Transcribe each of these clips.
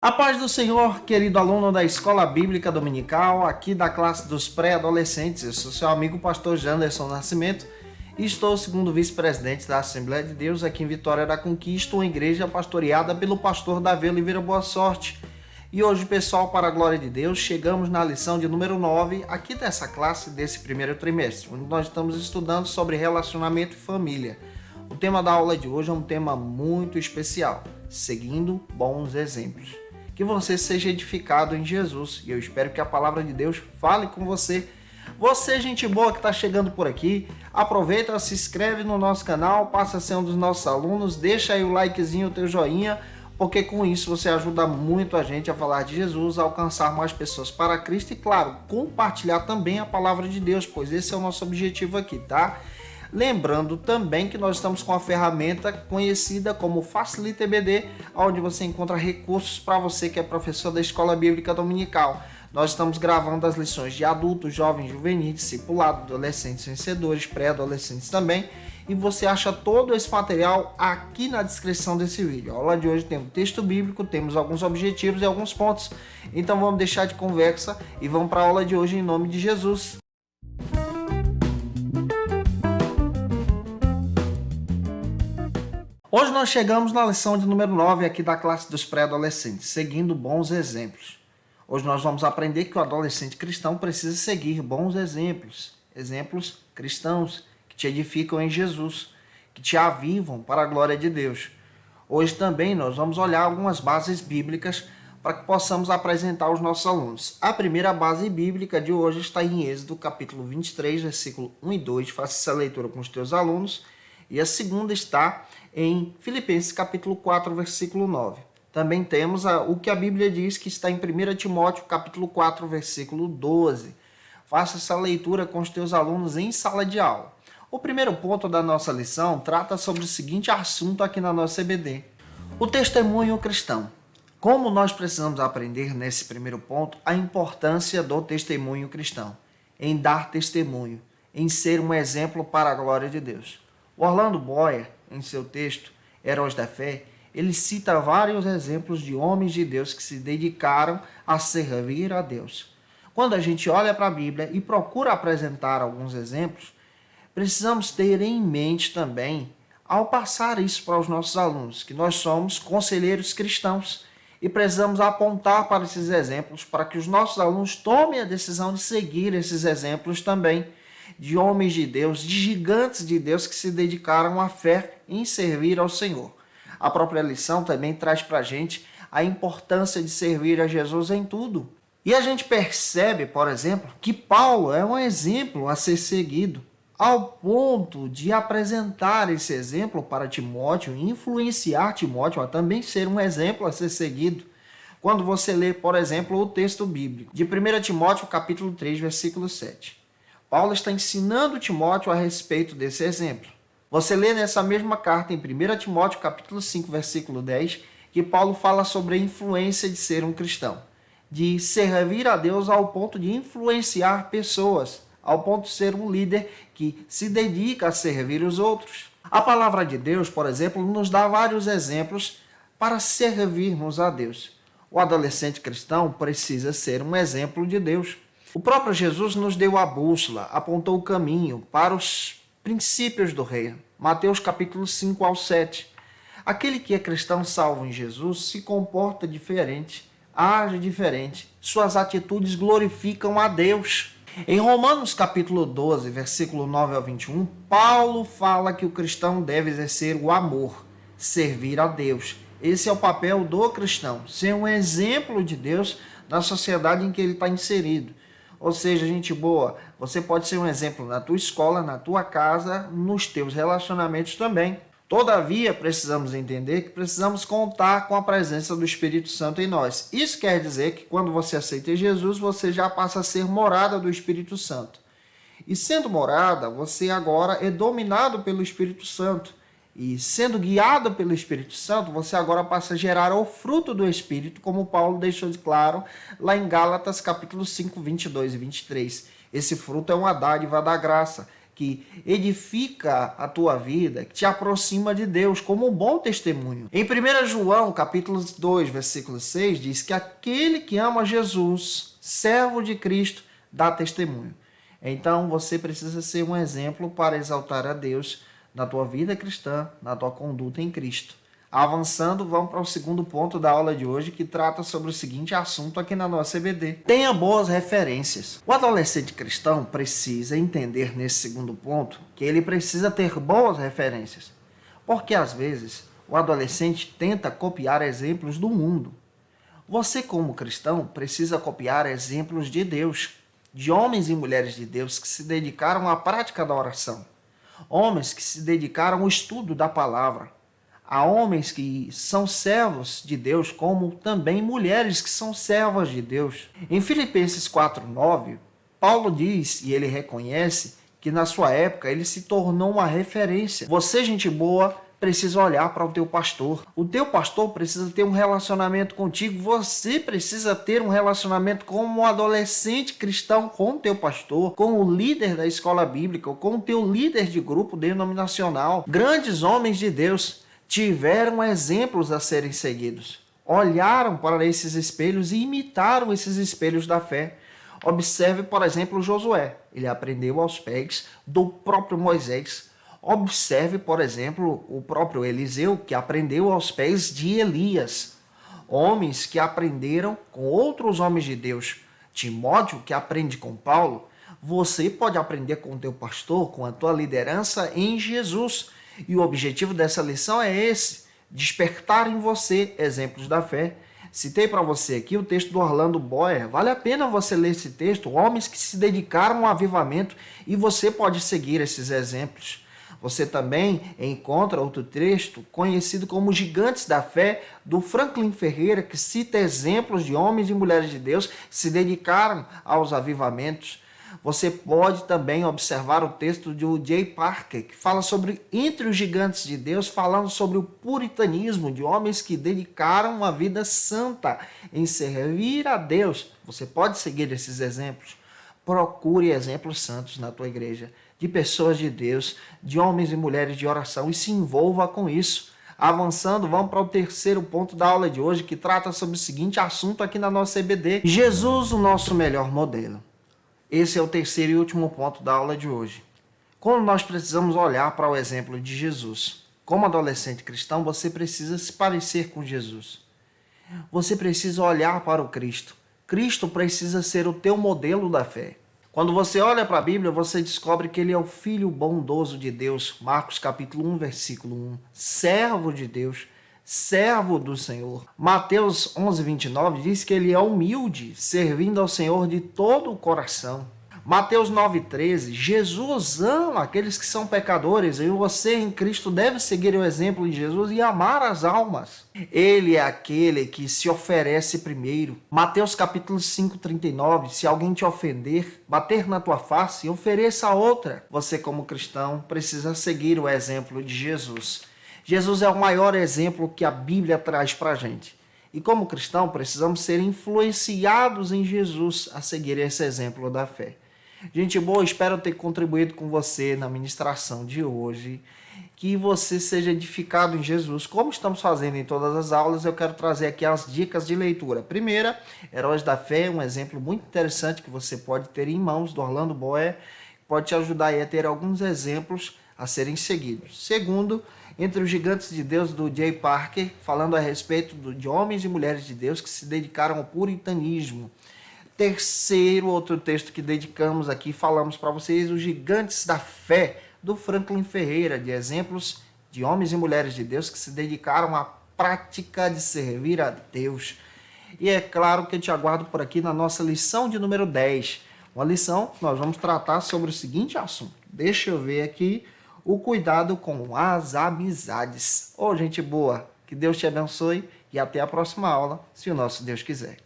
A paz do Senhor, querido aluno da Escola Bíblica Dominical, aqui da classe dos pré-adolescentes. Eu sou seu amigo pastor Janderson Nascimento e estou segundo vice-presidente da Assembleia de Deus aqui em Vitória da Conquista, uma igreja pastoreada pelo pastor Davi Oliveira Boa Sorte. E hoje, pessoal, para a glória de Deus, chegamos na lição de número 9 aqui dessa classe desse primeiro trimestre, onde nós estamos estudando sobre relacionamento e família. O tema da aula de hoje é um tema muito especial, seguindo bons exemplos. Que você seja edificado em Jesus. E eu espero que a palavra de Deus fale com você. Você, gente boa que está chegando por aqui, aproveita, se inscreve no nosso canal, passa a ser um dos nossos alunos, deixa aí o likezinho, o teu joinha, porque com isso você ajuda muito a gente a falar de Jesus, a alcançar mais pessoas para Cristo e, claro, compartilhar também a palavra de Deus, pois esse é o nosso objetivo aqui, tá? Lembrando também que nós estamos com a ferramenta conhecida como Facilita EBD, onde você encontra recursos para você que é professor da Escola Bíblica Dominical. Nós estamos gravando as lições de adultos, jovens, juvenis, discipulado, adolescentes vencedores, pré-adolescentes também. E você acha todo esse material aqui na descrição desse vídeo. A aula de hoje tem um texto bíblico, temos alguns objetivos e alguns pontos. Então vamos deixar de conversa e vamos para a aula de hoje em nome de Jesus. Hoje nós chegamos na lição de número 9 aqui da classe dos pré-adolescentes, seguindo bons exemplos. Hoje nós vamos aprender que o adolescente cristão precisa seguir bons exemplos, exemplos cristãos que te edificam em Jesus, que te avivam para a glória de Deus. Hoje também nós vamos olhar algumas bases bíblicas para que possamos apresentar aos nossos alunos. A primeira base bíblica de hoje está em Êxodo, capítulo 23, versículo 1 e 2. Faça essa leitura com os teus alunos. E a segunda está em Filipenses capítulo 4, versículo 9. Também temos o que a Bíblia diz que está em 1 Timóteo capítulo 4, versículo 12. Faça essa leitura com os teus alunos em sala de aula. O primeiro ponto da nossa lição trata sobre o seguinte assunto aqui na nossa EBD: o testemunho cristão. Como nós precisamos aprender nesse primeiro ponto a importância do testemunho cristão, em dar testemunho, em ser um exemplo para a glória de Deus. Orlando Boyer, em seu texto Heróis da Fé, ele cita vários exemplos de homens de Deus que se dedicaram a servir a Deus. Quando a gente olha para a Bíblia e procura apresentar alguns exemplos, precisamos ter em mente também, ao passar isso para os nossos alunos, que nós somos conselheiros cristãos e precisamos apontar para esses exemplos para que os nossos alunos tomem a decisão de seguir esses exemplos também, de homens de Deus, de gigantes de Deus que se dedicaram à fé em servir ao Senhor. A própria lição também traz para a gente a importância de servir a Jesus em tudo. E a gente percebe, por exemplo, que Paulo é um exemplo a ser seguido, ao ponto de apresentar esse exemplo para Timóteo, influenciar Timóteo a também ser um exemplo a ser seguido. Quando você lê, por exemplo, o texto bíblico de 1 Timóteo capítulo 3, versículo 7. Paulo está ensinando Timóteo a respeito desse exemplo. Você lê nessa mesma carta, em 1 Timóteo, capítulo 5, versículo 10, que Paulo fala sobre a influência de ser um cristão, de servir a Deus ao ponto de influenciar pessoas, ao ponto de ser um líder que se dedica a servir os outros. A palavra de Deus, por exemplo, nos dá vários exemplos para servirmos a Deus. O adolescente cristão precisa ser um exemplo de Deus. O próprio Jesus nos deu a bússola, apontou o caminho para os princípios do reino. Mateus capítulo 5 ao 7. Aquele que é cristão salvo em Jesus se comporta diferente, age diferente, suas atitudes glorificam a Deus. Em Romanos capítulo 12, versículo 9 ao 21, Paulo fala que o cristão deve exercer o amor, servir a Deus. Esse é o papel do cristão, ser um exemplo de Deus na sociedade em que ele está inserido. Ou seja, gente boa, você pode ser um exemplo na tua escola, na tua casa, nos teus relacionamentos também. Todavia, precisamos entender que precisamos contar com a presença do Espírito Santo em nós. Isso quer dizer que quando você aceita Jesus, você já passa a ser morada do Espírito Santo. E sendo morada, você agora é dominado pelo Espírito Santo. E sendo guiado pelo Espírito Santo, você agora passa a gerar o fruto do Espírito, como Paulo deixou de claro lá em Gálatas capítulo 5, 22 e 23. Esse fruto é uma dádiva da graça, que edifica a tua vida, que te aproxima de Deus como um bom testemunho. Em 1 João, capítulo 2, versículo 6, diz que aquele que ama Jesus, servo de Cristo, dá testemunho. Então você precisa ser um exemplo para exaltar a Deus na tua vida cristã, na tua conduta em Cristo. Avançando, vamos para o segundo ponto da aula de hoje, que trata sobre o seguinte assunto aqui na nossa EBD. Tenha boas referências. O adolescente cristão precisa entender nesse segundo ponto que ele precisa ter boas referências. Porque às vezes o adolescente tenta copiar exemplos do mundo. Você, como cristão, precisa copiar exemplos de Deus, de homens e mulheres de Deus que se dedicaram à prática da oração, homens que se dedicaram ao estudo da palavra, a homens que são servos de Deus, como também mulheres que são servas de Deus. Em Filipenses 4:9, Paulo diz, e ele reconhece, que na sua época ele se tornou uma referência. Você, gente boa, precisa olhar para o teu pastor. O teu pastor precisa ter um relacionamento contigo. Você precisa ter um relacionamento como um adolescente cristão com o teu pastor, com o líder da escola bíblica, com o teu líder de grupo denominacional. Grandes homens de Deus tiveram exemplos a serem seguidos. Olharam para esses espelhos e imitaram esses espelhos da fé. Observe, por exemplo, Josué. Ele aprendeu aos pés do próprio Moisés. Observe, por exemplo, o próprio Eliseu, que aprendeu aos pés de Elias. Homens que aprenderam com outros homens de Deus. Timóteo, que aprende com Paulo. Você pode aprender com o teu pastor, com a tua liderança em Jesus. E o objetivo dessa lição é esse, despertar em você exemplos da fé. Citei para você aqui o texto do Orlando Boyer. Vale a pena você ler esse texto, homens que se dedicaram ao avivamento, e você pode seguir esses exemplos. Você também encontra outro texto conhecido como Gigantes da Fé, do Franklin Ferreira, que cita exemplos de homens e mulheres de Deus que se dedicaram aos avivamentos. Você pode também observar o texto de J. Parker, que fala sobre Entre os Gigantes de Deus, falando sobre o puritanismo de homens que dedicaram uma vida santa em servir a Deus. Você pode seguir esses exemplos. Procure exemplos santos na tua igreja, de pessoas de Deus, de homens e mulheres de oração, e se envolva com isso. Avançando, vamos para o terceiro ponto da aula de hoje, que trata sobre o seguinte assunto aqui na nossa EBD. Jesus, o nosso melhor modelo. Esse é o terceiro e último ponto da aula de hoje. Como nós precisamos olhar para o exemplo de Jesus? Como adolescente cristão, você precisa se parecer com Jesus. Você precisa olhar para o Cristo. Cristo precisa ser o teu modelo da fé. Quando você olha para a Bíblia, você descobre que ele é o Filho bondoso de Deus. Marcos capítulo 1, versículo 1. Servo de Deus, servo do Senhor. Mateus 11:29 diz que ele é humilde, servindo ao Senhor de todo o coração. Mateus 9:13, Jesus ama aqueles que são pecadores, e você em Cristo deve seguir o exemplo de Jesus e amar as almas. Ele é aquele que se oferece primeiro. Mateus capítulo 5:39, se alguém te ofender, bater na tua face, ofereça outra. Você, como cristão, precisa seguir o exemplo de Jesus. Jesus é o maior exemplo que a Bíblia traz para a gente. E como cristão, precisamos ser influenciados em Jesus a seguir esse exemplo da fé. Gente boa, espero ter contribuído com você na ministração de hoje. Que você seja edificado em Jesus. Como estamos fazendo em todas as aulas, eu quero trazer aqui as dicas de leitura. Primeira, Heróis da Fé, um exemplo muito interessante que você pode ter em mãos, do Orlando Boyer. Pode te ajudar aí a ter alguns exemplos a serem seguidos. Segundo, Entre os Gigantes de Deus, do J. Parker, falando a respeito de homens e mulheres de Deus que se dedicaram ao puritanismo. Terceiro, outro texto que dedicamos aqui, falamos para vocês, Os Gigantes da Fé, do Franklin Ferreira, de exemplos de homens e mulheres de Deus que se dedicaram à prática de servir a Deus. E é claro que eu te aguardo por aqui na nossa lição de número 10. Uma lição que nós vamos tratar sobre o seguinte assunto. Deixa eu ver aqui. O cuidado com as amizades. Ô, gente boa, que Deus te abençoe e até a próxima aula, se o nosso Deus quiser.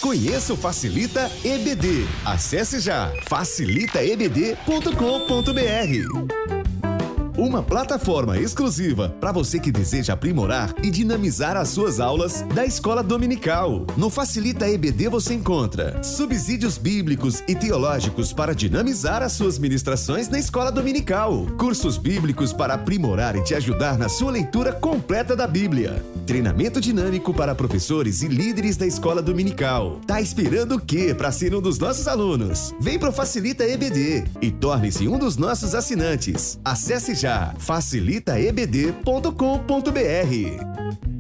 Conheça o Facilita EBD. Acesse já facilitaebd.com.br. uma plataforma exclusiva para você que deseja aprimorar e dinamizar as suas aulas da Escola Dominical. No Facilita EBD você encontra subsídios bíblicos e teológicos para dinamizar as suas ministrações na Escola Dominical, cursos bíblicos para aprimorar e te ajudar na sua leitura completa da Bíblia, treinamento dinâmico para professores e líderes da Escola Dominical. Tá esperando o quê para ser um dos nossos alunos? Vem pro Facilita EBD e torne-se um dos nossos assinantes. Acesse já facilitaebd.com.br.